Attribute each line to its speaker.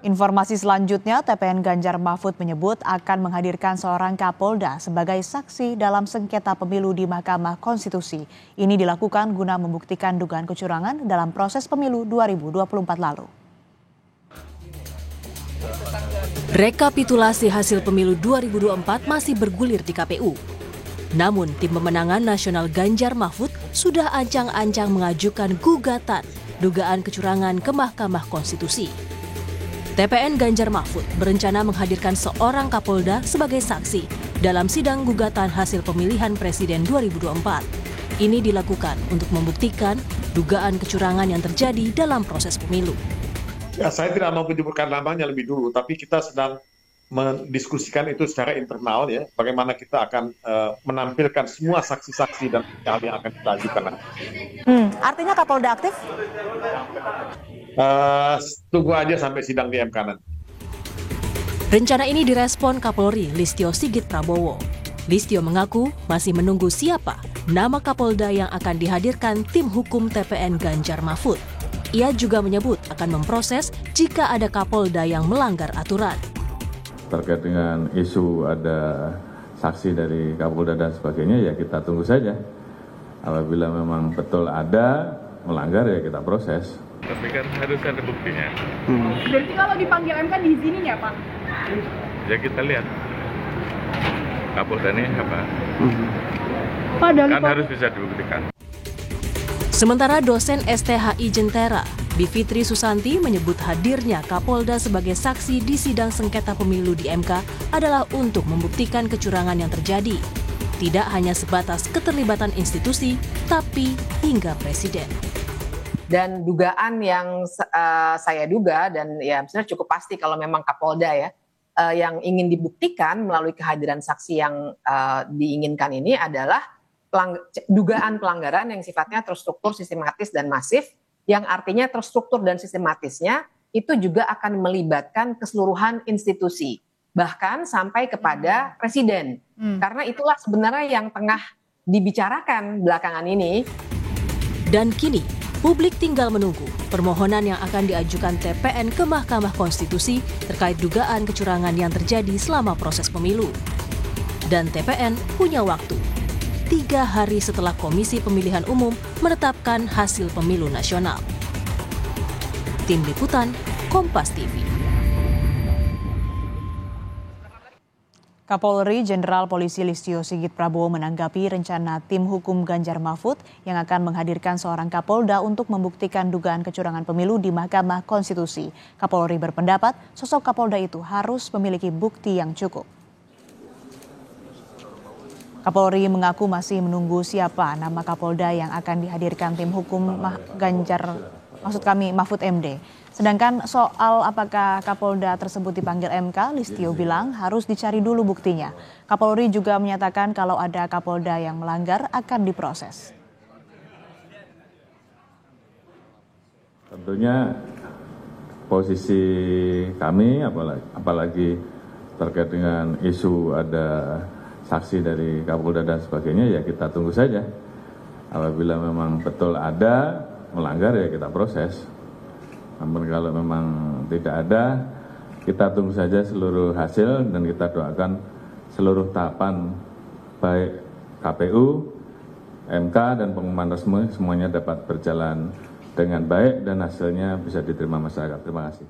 Speaker 1: Informasi selanjutnya, TPN Ganjar Mahfud menyebut akan menghadirkan seorang Kapolda sebagai saksi dalam sengketa pemilu di Mahkamah Konstitusi. Ini dilakukan guna membuktikan dugaan kecurangan dalam proses pemilu 2024 lalu.
Speaker 2: Rekapitulasi hasil pemilu 2024 masih bergulir di KPU. Namun, tim pemenangan nasional Ganjar Mahfud sudah ancang-ancang mengajukan gugatan dugaan kecurangan ke Mahkamah Konstitusi. TPN Ganjar Mahfud berencana menghadirkan seorang Kapolda sebagai saksi dalam sidang gugatan hasil pemilihan Presiden 2024. Ini dilakukan untuk membuktikan dugaan kecurangan yang terjadi dalam proses pemilu.
Speaker 3: Ya, saya tidak mau menyebutkan namanya lebih dulu, tapi kita sedang mendiskusikan itu secara internal ya, bagaimana kita akan menampilkan semua saksi-saksi dan hal yang akan kita ajukan.
Speaker 1: Artinya Kapolda aktif?
Speaker 3: Tunggu aja sampai sidang di MK nanti.
Speaker 2: Rencana ini direspon Kapolri Listio Sigit Prabowo. Listio mengaku masih menunggu siapa nama Kapolda yang akan dihadirkan tim hukum TPN Ganjar Mahfud. Ia juga menyebut akan memproses jika ada Kapolda yang melanggar aturan.
Speaker 4: Terkait dengan isu ada saksi dari Kapolda dan sebagainya, ya kita tunggu saja. Apabila memang betul ada melanggar, ya kita proses.
Speaker 5: Tapi kan harus ada buktinya.
Speaker 6: Berarti kalau dipanggil MK diizinin ya Pak?
Speaker 5: Ya kita lihat. Kapolda ini apa? Kan harus bisa dibuktikan.
Speaker 2: Sementara dosen STHI Jentera, Bivitri Susanti menyebut hadirnya Kapolda sebagai saksi di sidang sengketa pemilu di MK adalah untuk membuktikan kecurangan yang terjadi. Tidak hanya sebatas keterlibatan institusi, tapi hingga presiden.
Speaker 7: Dan dugaan yang saya duga dan ya sebenarnya cukup pasti kalau memang Kapolda ya yang ingin dibuktikan melalui kehadiran saksi yang diinginkan ini adalah dugaan pelanggaran yang sifatnya terstruktur, sistematis dan masif, yang artinya terstruktur dan sistematisnya itu juga akan melibatkan keseluruhan institusi, bahkan sampai kepada presiden. Karena itulah sebenarnya yang tengah dibicarakan belakangan ini.
Speaker 2: Dan kini publik tinggal menunggu permohonan yang akan diajukan TPN ke Mahkamah Konstitusi terkait dugaan kecurangan yang terjadi selama proses pemilu. Dan TPN punya waktu 3 hari setelah Komisi Pemilihan Umum menetapkan hasil pemilu nasional. Tim Liputan, Kompas TV.
Speaker 1: Kapolri Jenderal Polisi Listio Sigit Prabowo menanggapi rencana tim hukum Ganjar Mahfud yang akan menghadirkan seorang Kapolda untuk membuktikan dugaan kecurangan pemilu di Mahkamah Konstitusi. Kapolri berpendapat sosok Kapolda itu harus memiliki bukti yang cukup. Kapolri mengaku masih menunggu siapa nama Kapolda yang akan dihadirkan tim hukum Mahfud MD. Sedangkan soal apakah Kapolda tersebut dipanggil MK, Listio bilang harus dicari dulu buktinya. Kapolri juga menyatakan kalau ada Kapolda yang melanggar akan diproses.
Speaker 4: Tentunya posisi kami apalagi terkait dengan isu ada saksi dari Kapolda dan sebagainya, ya kita tunggu saja. Apabila memang betul ada melanggar, ya kita proses. Namun kalau memang tidak ada, kita tunggu saja seluruh hasil dan kita doakan seluruh tahapan baik KPU, MK dan pengumuman resmi semuanya dapat berjalan dengan baik dan hasilnya bisa diterima masyarakat. Terima kasih.